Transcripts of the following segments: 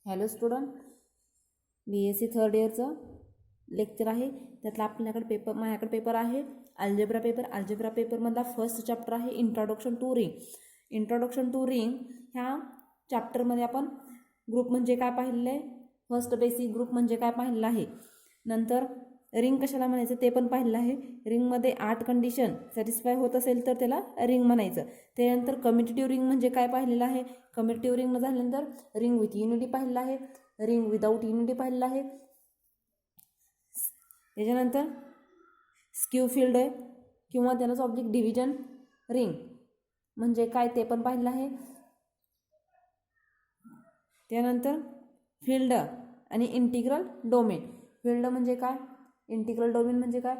Hello student, BSc third इयरचं lecture आहे. त्यातला आपल्याकडे माझ्याकडे पेपर आहे अल्जेब्रा पेपर. अल्जेब्रा पेपरमधला फर्स्ट चॅप्टर आहे introduction to ring. Introduction to ring ह्या चॅप्टरमध्ये आपण ग्रुप म्हणजे काय पाहिलेलं आहे, फर्स्ट बेसिक ग्रुप म्हणजे काय पाहिलेलं आहे. नंतर रिंग कशाला म्हणायचं ते पण पाहिलेलं आहे. रिंगमध्ये 8 कंडिशन सॅटिस्फाय होत असेल तर त्याला रिंग म्हणायचं. त्यानंतर कम्युटेटिव्ह रिंग म्हणजे काय पाहिलेलं आहे. कम्युटेटिव्ह रिंग झाल्यानंतर रिंग विथ युनिटी पाहिलेलं आहे, रिंग विदाऊट युनिटी पाहिलेलं आहे. त्याच्यानंतर स्क्यू फील्ड आहे किंवा त्यालाच ऑब्जेक्ट डिव्हिजन रिंग म्हणजे काय ते पण पाहिलं आहे. त्यानंतर फील्ड आणि इंटिग्रल डोमेन. फील्ड म्हणजे काय, इंटिग्रल डोमेन म्हणजे काय,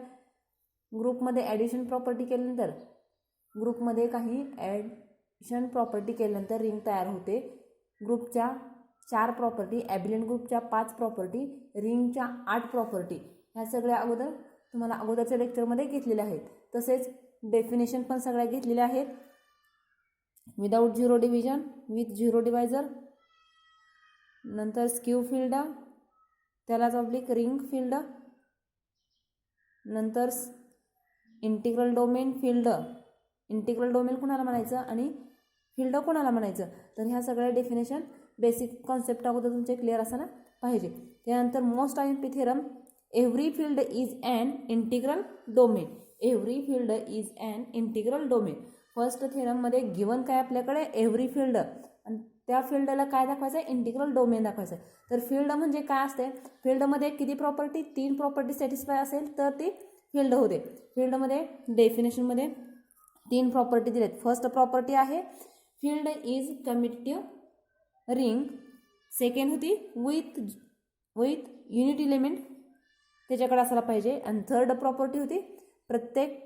ग्रुपमध्ये ॲडिशन प्रॉपर्टी केल्यानंतर ग्रुपमध्ये काही ॲडिशन प्रॉपर्टी केल्यानंतर रिंग तयार होते. ग्रुपच्या 4 प्रॉपर्टी, ॲबिलियंट ग्रुपच्या 5 प्रॉपर्टी, रिंगच्या 8 प्रॉपर्टी ह्या सगळ्या तुम्हाला अगोदरच्या लेक्चरमध्ये घेतलेल्या आहेत. तसेच डेफिनेशन पण सगळ्या घेतलेल्या आहेत. Without zero division, with zero divisor, नंतर स्क्यू फील्ड, त्यालाच ऑब्लिक रिंग फील्ड, नंतर integral domain field. Integral domain कोणाला म्हणायचं आणि फील्ड कोणाला म्हणायचं, तर ह्या सगळ्या डेफिनेशन बेसिक कॉन्सेप्ट अगोदर तुमचे क्लिअर असायला पाहिजे. त्यानंतर most IMP theorem, every field is an integral domain. Every field is an integral domain. First थेरममध्ये गिवन काय आपल्याकडे, एव्हरी फील्ड, आणि त्या फील्डला काय दाखवायचं आहे, इंटिग्रल डोमेन दाखवायचं आहे. तर फील्ड म्हणजे काय असते, फील्डमध्ये किती प्रॉपर्टी, 3 प्रॉपर्टी सॅटिस्फाय असेल तर ती फील्ड होते. फील्डमध्ये डेफिनेशनमध्ये 3 प्रॉपर्टी दिलेत. फर्स्ट प्रॉपर्टी आहे field is commutative ring. Second होती विथ युनिट इलेमेंट त्याच्याकडे असायला पाहिजे. आणि थर्ड प्रॉपर्टी होती प्रत्येक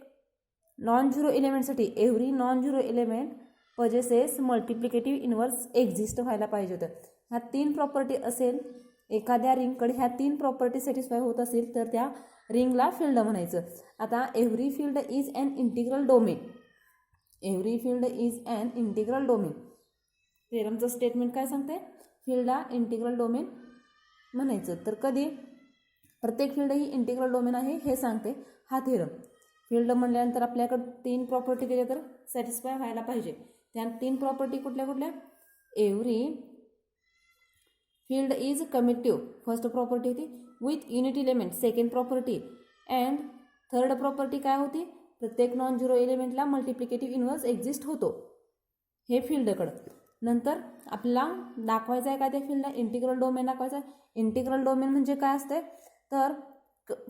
नॉन झिरो एलिमेंटसाठी every non zero element possesses multiplicative inverse exist व्हायला पाहिजे होतं. ह्या 3 प्रॉपर्टी असेल एखाद्या रिंगकडे, ह्या 3 प्रॉपर्टी सॅटिस्फाय होत असेल तर त्या रिंगला फील्ड म्हणायचं. आता every field is an integral domain. Every field is an integral domain. थेरमचं स्टेटमेंट काय सांगते, फील्डला इंटिग्रल डोमेन म्हणायचं. तर कधी प्रत्येक फील्ड ही इंटिग्रल डोमेन आहे हे सांगते हा थेरम. फील्ड म्हणल्यानंतर आपल्याकडे 3 प्रॉपर्टी दिल्या तर सॅटिस्फाय व्हायला पाहिजे. त्या 3 प्रॉपर्टी कुठल्या कुठल्या, every field is commutative first property होती, with unit element second property, and third property काय होती, प्रत्येक नॉन झिरो एलिमेंटला मल्टिप्लिकेटिव्ह इन्व्हर्स एक्झिस्ट होतो. हे फील्डकडं. नंतर आपल्याला दाखवायचं आहे काय त्या फील्डला, इंटिग्रल डोमेन दाखवायचं आहे. इंटिग्रल डोमेन म्हणजे काय असते, तर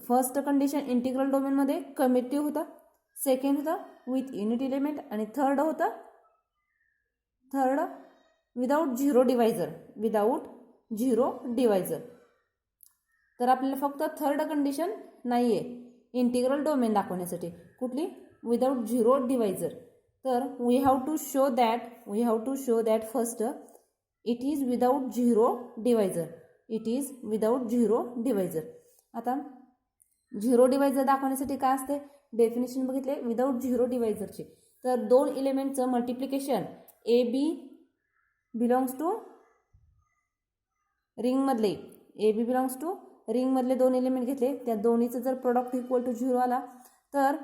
फर्स्ट कंडिशन इंटिग्रल डोमेनमध्ये कम्युटेटिव्ह होतं, सेकंड होतं विथ युनिट इलेमेंट, आणि third without zero divisor. Without zero divisor. तर आपल्याला फक्त थर्ड कंडिशन नाही आहे इंटिग्रल डोमेन दाखवण्यासाठी, कुठली, विदाऊट झिरो डिवायझर. तर we have to show that first it is without zero divisor. It is without zero divisor. आता झिरो डिवायझर दाखवण्यासाठी काय असते, डेफिनेशन बघितले विदाऊट झिरो डिवायझरची. तर 2 एलिमेंटचं मल्टिप्लिकेशन AB बिलॉंग्स टू रिंगमधले, AB बिलॉंग्स टू रिंगमधले 2 एलिमेंट घेतले, त्या दोन्हीचं जर प्रोडक्ट इक्वल टू 0 आला तर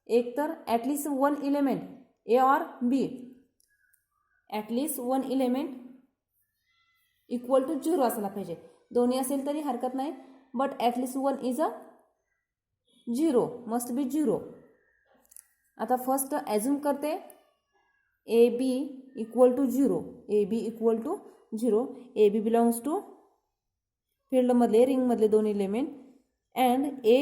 एक तर ॲटलिस्ट 1 एलिमेंट A और B, at least 1 element equal to 0 असायला पाहिजे. दोन्ही असेल तरी हरकत नाही, but at least 1 is a 0, must be 0. आता फर्स्ट ॲझ्युम करते AB equal to 0, AB equal to 0, AB belongs to फील्डमधले रिंगमधले 2 element, and A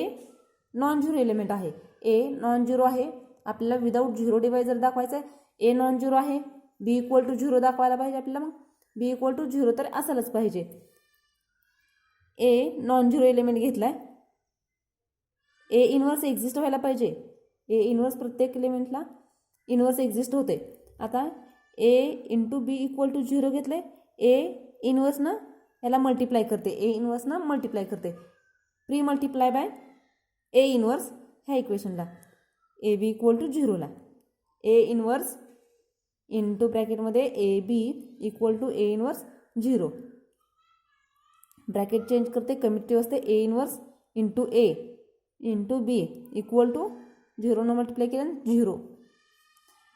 non zero element आहे. A नॉन झिरो आहे, आपल्याला विदाऊट झिरो डिवायझर दाखवायचं आहे. A नॉन झिरो आहे, B इक्वल टू 0 दाखवायला पाहिजे आपल्याला. मग B इक्वल टू 0 तर असायलाच पाहिजे. A नॉन झिरो एलिमेंट घेतलाय, A इन्व्हर्स एक्झिस्ट व्हायला पाहिजे. A इन्व्हर्स प्रत्येक एलिमेंटला इन्व्हर्स एक्झिस्ट होते. आता A into B equal to 0 घेतले, A इन्व्हर्सनं याला मल्टिप्लाय करते, A इन्व्हर्सनं मल्टिप्लाय करते, pre multiply by A inverse ह्या इक्वेशनला, AB इक्वल टू 0ला A इन्व्हर्स इंटू ब्रॅकेटमध्ये AB equal to A inverse 0. Bracket change करते, कम्युटेटिव्ह असते A inverse into A into B equal to 0 multiply केलं 0.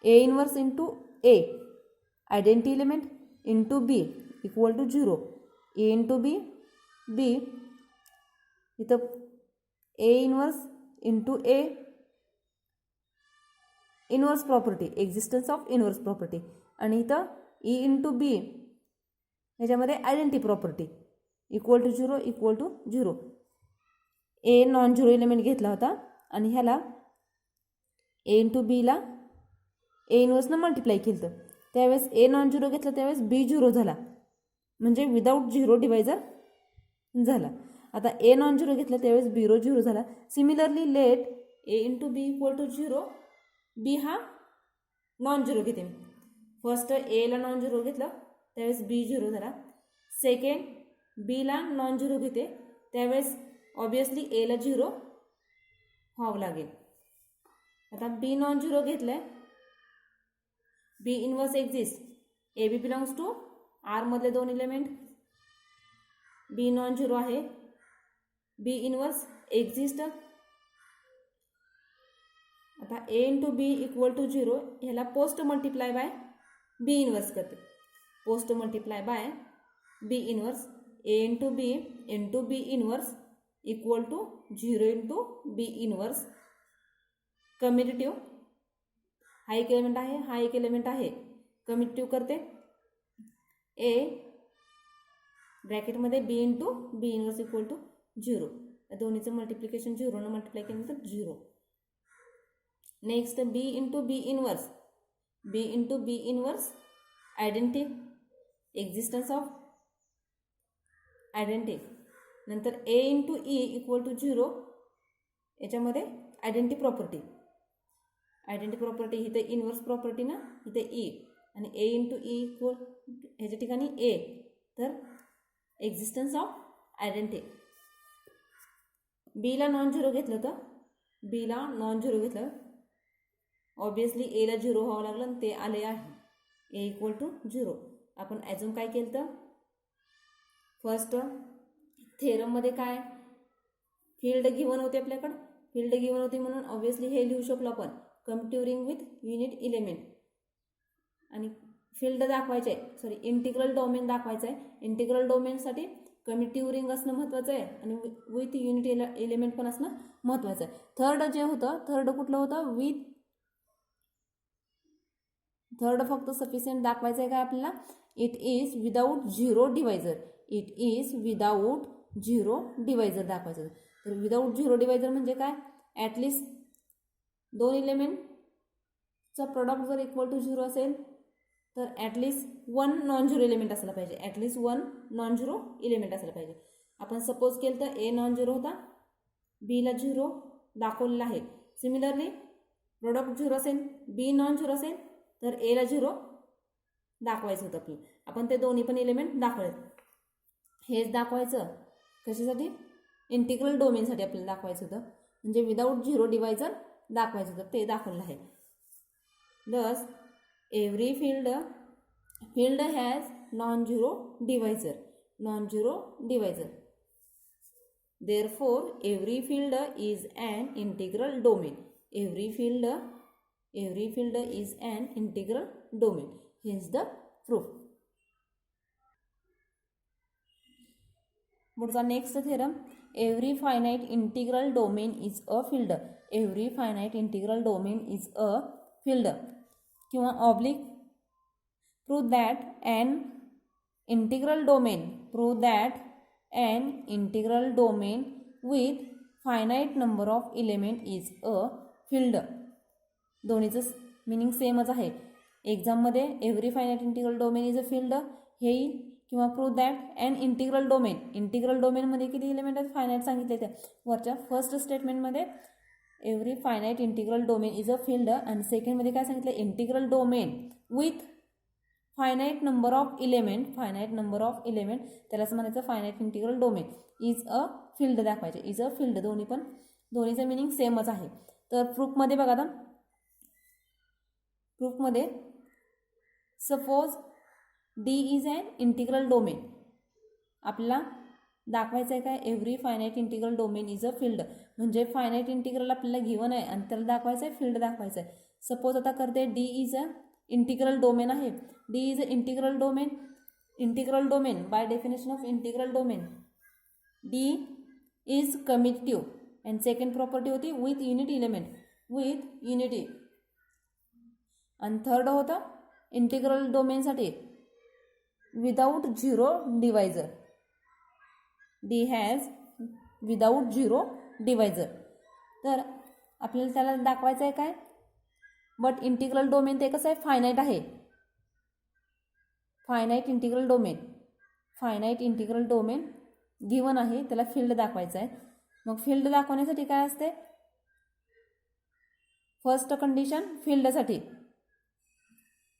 A inverse into A identity element into B equal to 0. A into B B इथं A inverse into A inverse property, existence of inverse property, आणि इथं E into B ह्याच्यामध्ये identity property equal to 0 equal to 0. A non zero element घेतला होता आणि ह्याला ए into बीला ए इनवर्सनं multiply केलं तर त्यावेळेस ए नॉन झिरो घेतला त्यावेळेस बी झिरो झाला, म्हणजे विदाऊट झिरो डिवायझर झाला. आता ए नॉन झिरो घेतला त्यावेळेस बी झिरो झाला. Similarly let A into B equal to 0. B हा नॉन झिरो घेते मी. फर्स्ट एला नॉन झिरो घेतलं त्यावेळेस बी झिरो झाला. सेकंड बीला नॉन झिरो घेते त्यावेळेस ऑब्वियसली एला झिरो व्हावं लागेल. आता बी नॉन झिरो घेतलं आहे, B inverse exist, A B belongs to R मधले दोन एलिमेंट, बी नॉन झिरो आहे, बी इनवर्स एक्झिस्ट. आता A into B equal to 0 ह्याला post multiply by B inverse करते, post multiply by B inverse A into B inverse equal to 0 into B inverse. Commutative हा एक element आहे, हा एक element आहे, कम्युटेटिव्ह करते ए ब्रॅकेटमध्ये B into B inverse equal to 0. दोन्हीचं मल्टिप्लिकेशन 0 न मल्टिप्लाय केल्यानंतर 0. Next B into B inverse identity existence of identity. नंतर A into E equal to 0 याच्यामध्ये आयडेंटिटी प्रॉपर्टी इथे इनवर्स प्रॉपर्टी ना, इथे ई, आणि ए इंटू ई इक्वल ह्याच्या ठिकाणी ए, तर एक्झिस्टन्स ऑफ आयडेंटिटी. बीला नॉन झिरो घेतलं तर ऑब्वियसली एला झिरो व्हावं लागलं आणि ते आले आहे ए इक्वल टू 0. आपण ॲझ्युम काय केलं तर फर्स्ट थेरममध्ये काय फील्ड गिवन होते आपल्याकडं, फील्ड गिवन होती म्हणून ऑब्वियसली हे लिहू शकलो आपण commutative ring with unit element. आणि फील्ड दाखवायचे आहे, इंटिग्रल डोमेन दाखवायचं आहे. इंटिग्रल डोमेनसाठी कम्युटेटिव्ह रिंग असणं महत्त्वाचं आहे आणि विथ युनिट एलिमेंट पण असणं महत्त्वाचं आहे. थर्ड कुठलं होतं, थर्ड फक्त सफिशियंट दाखवायचं आहे काय आपल्याला, it is without zero divisor दाखवायचं. तर विदाऊट झिरो डिवायझर म्हणजे काय, ॲटलिस्ट दोन एलिमेंटचा प्रॉडक्ट जर इक्वल टू 0 असेल तर at least one non zero element असला पाहिजे. आपण सपोज केलं तर ए नॉन झिरो होता, बीला 0 दाखवलेला आहे. सिमिलरली प्रॉडक्ट 0 असेल, बी नॉन झिरो असेल तर एला 0 दाखवायचं होतं आपल्याला. आपण ते दोन्ही पण एलिमेंट दाखवले. हेच दाखवायचं कशासाठी, इंटिग्रल डोमेनसाठी आपल्याला दाखवायचं होतं, म्हणजे विदाऊट झिरो डिवायझर दाखवायचं होतं, ते दाखवलं आहे. दस every field has non zero divisor. Therefore, every field is an integral domain. Every field is an integral domain. Hence the proof. पुढचा next theorem, every finite integral domain is a field. Every finite integral domain is a field. किंवा oblique prove that an integral domain with finite number of element is a field. दोन्हीचं meaning सेमच आहे. एक्झाममध्ये every finite integral domain is a field हे येईल, किंवा prove that and integral डोमेनमध्ये किती एलिमेंट आहेत फायनाईट सांगितले त्या वरच्या फर्स्ट स्टेटमेंटमध्ये every finite integral domain is a field, आणि सेकंडमध्ये काय सांगितलं, integral domain with finite number of element त्यालाच म्हणायचं finite integral domain is a field दाखवायचे. इज अ फिल्ड दोन्हीचं मिनिंग सेमच आहे. तर प्रूफमध्ये बघा आता, प्रूफमध्ये suppose D is an integral domain, आपल्याला दाखवायचं आहे काय, every finite integral domain is a field. म्हणजे फायनाईट इंटिग्रल आपल्याला गिवन आहे आणि त्याला दाखवायचं आहे फिल्ड दाखवायचं आहे. सपोज आता करते D is a integral domain आहे. D is a integral domain. Integral domain by definition of integral domain D is commutative and second property होती with unit element. With unity. आणि थर्ड होतं integral डोमेनसाठी without zero divisor. D has without zero divisor. तर आपल्याला त्याला दाखवायचं आहे काय, बट इंटिग्रल डोमेन ते कसं आहे, फायनाईट आहे. Finite integral domain. Finite integral domain given आहे, त्याला फील्ड दाखवायचं आहे. मग फील्ड दाखवण्यासाठी काय असते, फर्स्ट कंडिशन फील्डसाठी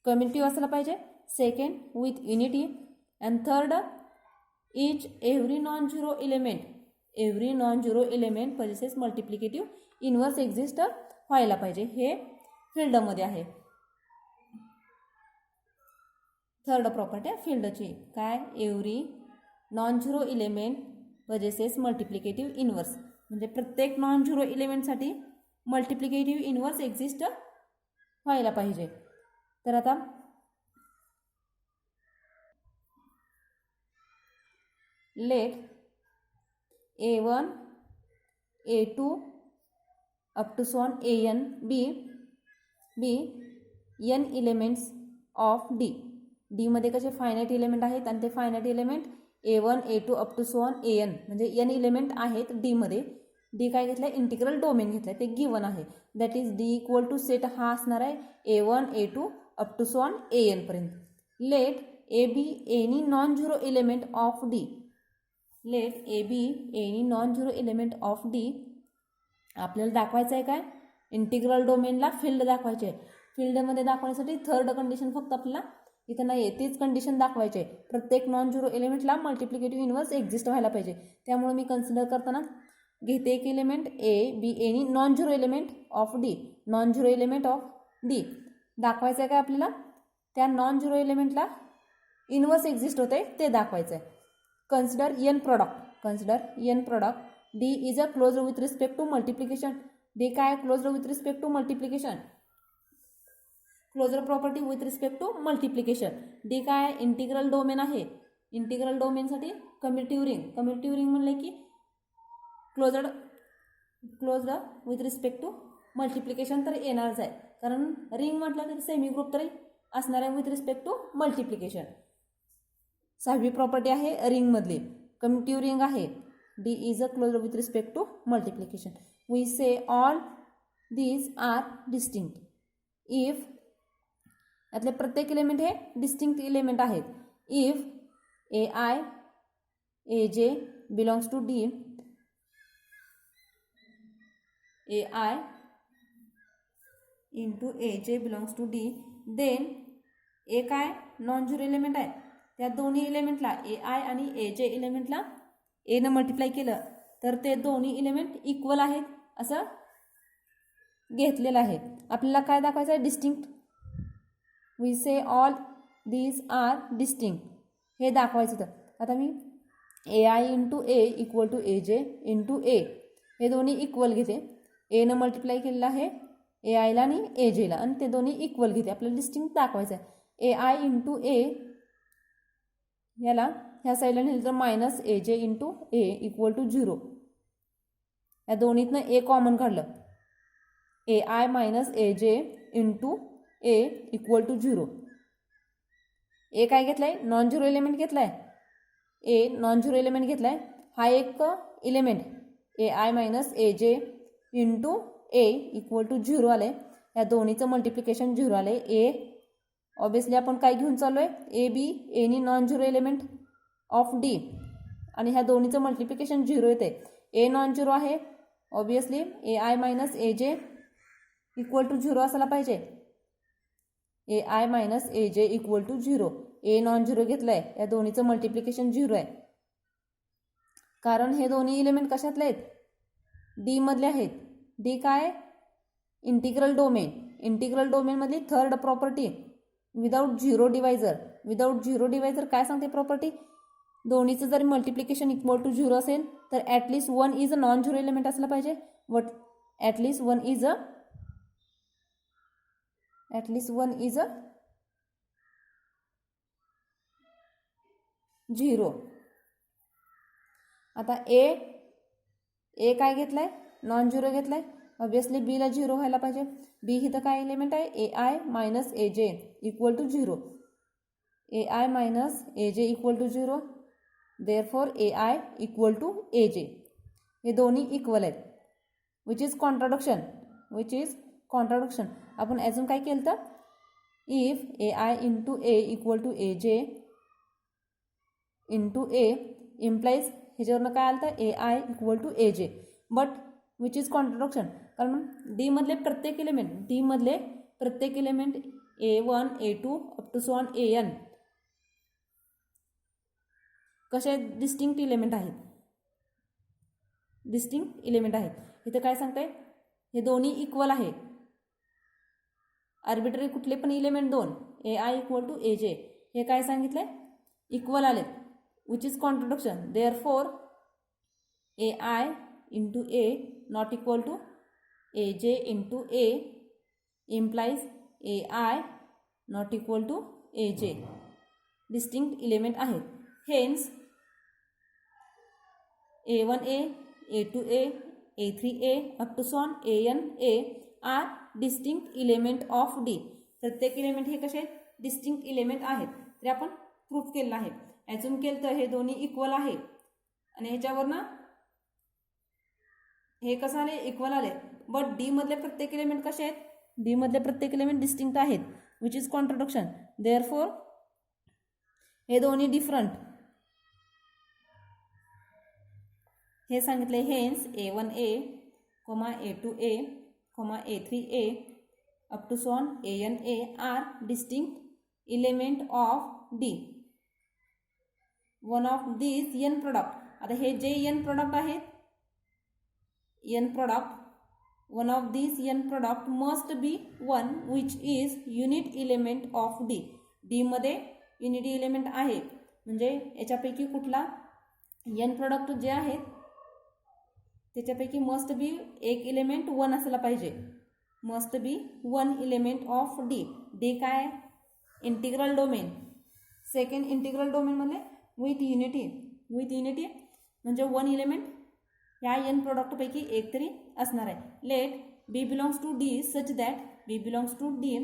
कम्युटेटिव्ह असायला पाहिजे. Second with unity. And third each every non-zero element possesses multiplicative inverse exist व्हायला पाहिजे. हे फील्डमध्ये आहे. थर्ड प्रॉपर्टी आहे फील्डची काय, every non zero element possesses multiplicative inverse. म्हणजे प्रत्येक नॉन झिरो इलेमेंटसाठी मल्टिप्लिकेटिव्ह इनवर्स एक्झिस्ट व्हायला पाहिजे. तर आता let a1 a2 up to so on an be n elements of d. d मध्ये कसे फायनाईट एलिमेंट आहेत आणि ते finite element a1 a2 up to so on an म्हणजे n एलिमेंट आहेत d मध्ये. d काय घेतलं, इंटिग्रल डोमेन घेतलं, ते गिवन आहे. That is d equal to set हा असणार आहे a1 a2 up to so on an पर्यंत. Let a be any non zero element of d. Let A B any non zero element of D. आपल्याला दाखवायचं आहे काय, integral डोमेनला field दाखवायचे आहे. फील्डमध्ये दाखवण्यासाठी थर्ड कंडिशन फक्त आपल्याला इथं नाही आहे, तीच कंडिशन दाखवायची आहे. प्रत्येक नॉन झिरो एलिमेंटला मल्टिप्लिकेटिव्ह इनवर्स एक्झिस्ट व्हायला पाहिजे. त्यामुळे मी कन्सिडर करताना घेते एक element A B any non zero element of D. Non zero element of D दाखवायचं आहे काय आपल्याला, त्या नॉन झिरो एलिमेंटला इनवर्स एक्झिस्ट होते ते दाखवायचं आहे. Consider n product. Consider n product. D is a closed with respect to multiplication. D काय closed with respect to multiplication. Closure property with respect to multiplication. D काय integral domain आहे. Integral डोमेनसाठी commutative ring. Commutative ring म्हणले की closed with respect to multiplication तर येणारच आहे, कारण रिंग म्हटलं तर सेमी ग्रुप तरी असणार आहे विथ रिस्पेक्ट टू मल्टिप्लिकेशन. सहावी प्रॉपर्टी आहे रिंगमधली, कम्युटेटिव्ह रिंग आहे. D is a close with respect to multiplication. We say all these are distinct if. यातले प्रत्येक एलिमेंट हे डिस्टिंक्ट एलिमेंट आहेत. If A I A J belongs to D, A I into A J belongs to D, then A काय non zero element आहे. त्या दोन्ही एलिमेंटला ए I आणि ए जे एलिमेंटला एनं मल्टिप्लाय केलं तर ते दोन्ही एलिमेंट इक्वल आहेत असं घेतलेलं आहे. आपल्याला काय दाखवायचं आहे, distinct. We say all these are distinct हे दाखवायचं. तर आता मी A I into A equal to A J into ए हे दोन्ही इक्वल घेते. एनं मल्टिप्लाय केलेलं आहे ए आयला आणि ए जेला आणि ते दोन्ही इक्वल घेते. आपल्याला डिस्टिंक्ट दाखवायचं आहे. ए आय इंटू ए याला ह्या साईडला नेलं तर minus A J into A equal to zero. या दोन्हीतनं ए कॉमन काढलं, ए I minus A J into A equal to zero. A काय घेतलाय, नॉन झिरो एलिमेंट घेतलाय. ए नॉन झिरो एलिमेंट घेतलाय. हा एक element A I minus A J into A equal to zero आले. या दोन्हीचं मल्टिप्लिकेशन झिरो आले. ए ऑब्वियसली आपण काय घेऊन चालू आहे, A B any non zero element of D आणि ह्या दोन्हीचं मल्टिप्लिकेशन झिरो येते. ए नॉन झिरो आहे obviously, A I minus A J equal to zero असायला पाहिजे. ए I minus A J equal to zero. A non zero घेतलं आहे, या दोन्हीचं मल्टिप्लिकेशन झिरो आहे. कारण हे दोन्ही एलिमेंट कशातले आहेत, डी मधले आहेत. डी काय, इंटिग्रल डोमेन. इंटिग्रल डोमेनमधली third property without zero divisor. Without zero divisor काय सांगते प्रॉपर्टी, दोन्हीचं जर मल्टिप्लिकेशन इक्वल टू 0 असेल तर at least 1 is a non zero element असला पाहिजे. At least one is a zero. आता ए काय घेतलाय, नॉन झिरो घेतलाय. ऑब्विसली बीला झिरो व्हायला पाहिजे. बी ही तर काय एलिमेंट आहे, ए I minus A J equal to zero. A I minus A J equal to zero. Therefore A I equal to A J. हे दोन्ही इक्वल आहेत. Which is contradiction. आपण अजून काय केलं तर, if A I into A equal to A J into A implies ह्याच्यावरनं काय आलं तर A I equal to A J. But which is contradiction, कारण डीमधले प्रत्येक element A1 A2 up to so on AN कसे डिस्टिंक्ट इलिमेंट आहेत. इथं काय सांगताय, हे दोन्ही इक्वल आहे. आर्बिट्ररी कुठले पण इलिमेंट दोन A I equal to A J हे काय सांगितलंय, इक्वल आले. Which is contradiction. Therefore A I into A not equal to A J into A implies A I not equal to A J. Distinct element आहेत. Hence A1A, A2A, A3A up to sworn ANA are distinct element of D. प्रत्येक element हे कसे distinct element आहेत. ते आपण proof केलेलं आहे. Assume केलं तर हे दोन्ही इक्वल आहे आणि ह्याच्यावरनं हे कसं आले, इक्वल आले. बट डी मधले प्रत्येक एलिमेंट कसे आहेत, डी मधले प्रत्येक एलिमेंट डिस्टिंक्ट आहेत. Which is contradiction. देअरफॉर हे दोन्ही डिफरंट हे सांगितले. Hence A1A, A2A, A3A up to sworn ANA are distinct element of D. One of this N product. आता हे जे एन प्रोडक्ट आहेत, one of these n product must be one which is unit element of D. D मध्ये unity element आहे, म्हणजे याच्यापैकी कुठला n product जे आहेत त्याच्यापैकी मस्ट बी एक एलिमेंट वन असला पाहिजे. Must be one element of D. D काय, इंटिग्रल डोमेन. सेकंड इंटिग्रल डोमेनमध्ये विथ युनिटी म्हणजे वन एलिमेंट या एन प्रोडक्टपैकी एक तरी असणार आहे. Let B belongs to D such that B belongs to D.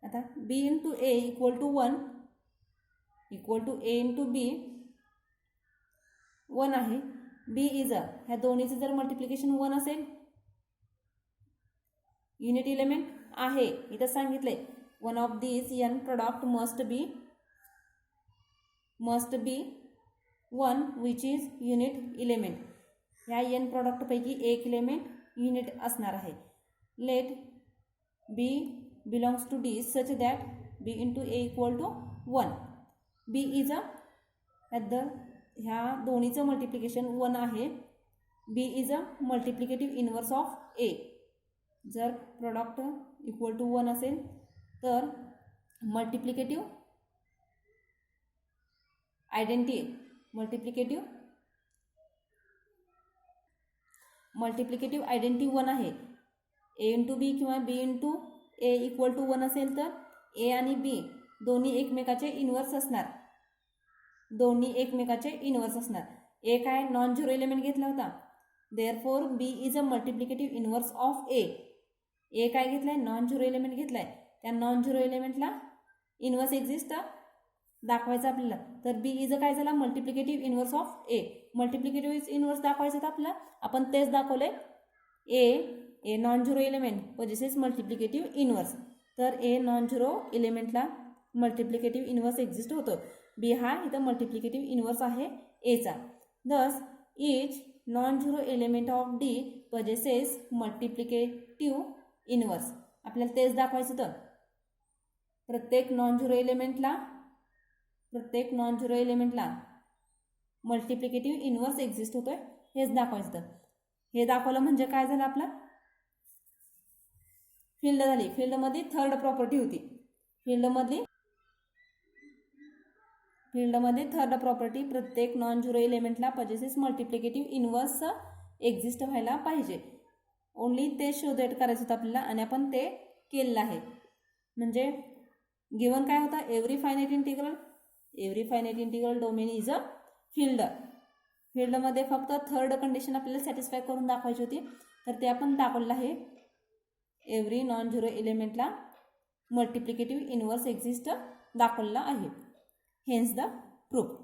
आता B into A equal to one equal to A into B one आहे. बी इज अ, ह्या दोन्हीचं जर मल्टिप्लिकेशन वन असेल, युनिट एलिमेंट आहे. इथं सांगितलंय one of this N product must be one which is unit element. ह्या N प्रॉडक्टपैकी एक एलिमेंट युनिट असणार आहे. Let B belongs to D such that B into A equal to one. B is a ह्या दोन्हीचं multiplication one आहे. B is a multiplicative inverse of A. जर product equal to one असेल तर multiplicative identity one आहे. ए into B किंवा B into A equal to one असेल तर ए आणि बी दोन्ही एकमेकाचे इन्व्हर्स असणार. ए काय नॉन झिरो एलिमेंट घेतला होता. Therefore B is a multiplicative inverse of A. A काय घेतलाय, नॉन झिरो एलिमेंट घेतलाय. त्या नॉन झिरो एलिमेंटला इन्व्हर्स एक्झिस्ट दाखवायचं आपल्याला. तर बी इज अ काय झाला, multiplicative inverse of A. Multiplicative inverse दाखवायचं तर आपल्याला आपण तेच दाखवलंय. A non zero element possesses multiplicative inverse. तर ए नॉन झिरो एलिमेंटला मल्टिप्लिकेटिव्ह इन्व्हर्स एक्झिस्ट होतो. बी हा इथं मल्टिप्लिकेटिव्ह इन्व्हर्स आहे एचा. Thus each non zero element of D possesses multiplicative inverse. आपल्याला तेच दाखवायचं तर प्रत्येक नॉन झिरो एलिमेंटला मल्टिप्लिकेटिव्ह इन्व्हर्स एक्झिस्ट होतोय हेच दाखवायचं. तर हे दाखवलं म्हणजे काय झालं, आपलं फील्ड झाली. फील्डमध्ये थर्ड प्रॉपर्टी होती. फील्डमधली फील्डमध्ये थर्ड प्रॉपर्टी प्रत्येक नॉन झिरो एलिमेंटला पजेसेस मल्टिप्लिकेटिव्ह इनवर्स एक्झिस्ट व्हायला पाहिजे. ओनली ते शोधेट करायचं होतं आपल्याला आणि आपण ते केलेलं आहे. म्हणजे गिवन काय होतं, every finite integral domain is a field. फील्डमध्ये फक्त थर्ड कंडिशन आपल्याला सॅटिस्फाय करून दाखवायची होती, तर ते आपण दाखवलेलं आहे. एव्हरी नॉन झिरो एलिमेंटला मल्टिप्लिकेटिव्ह इनवर्स एक्झिस्ट दाखवलेला आहे. Hence the proof.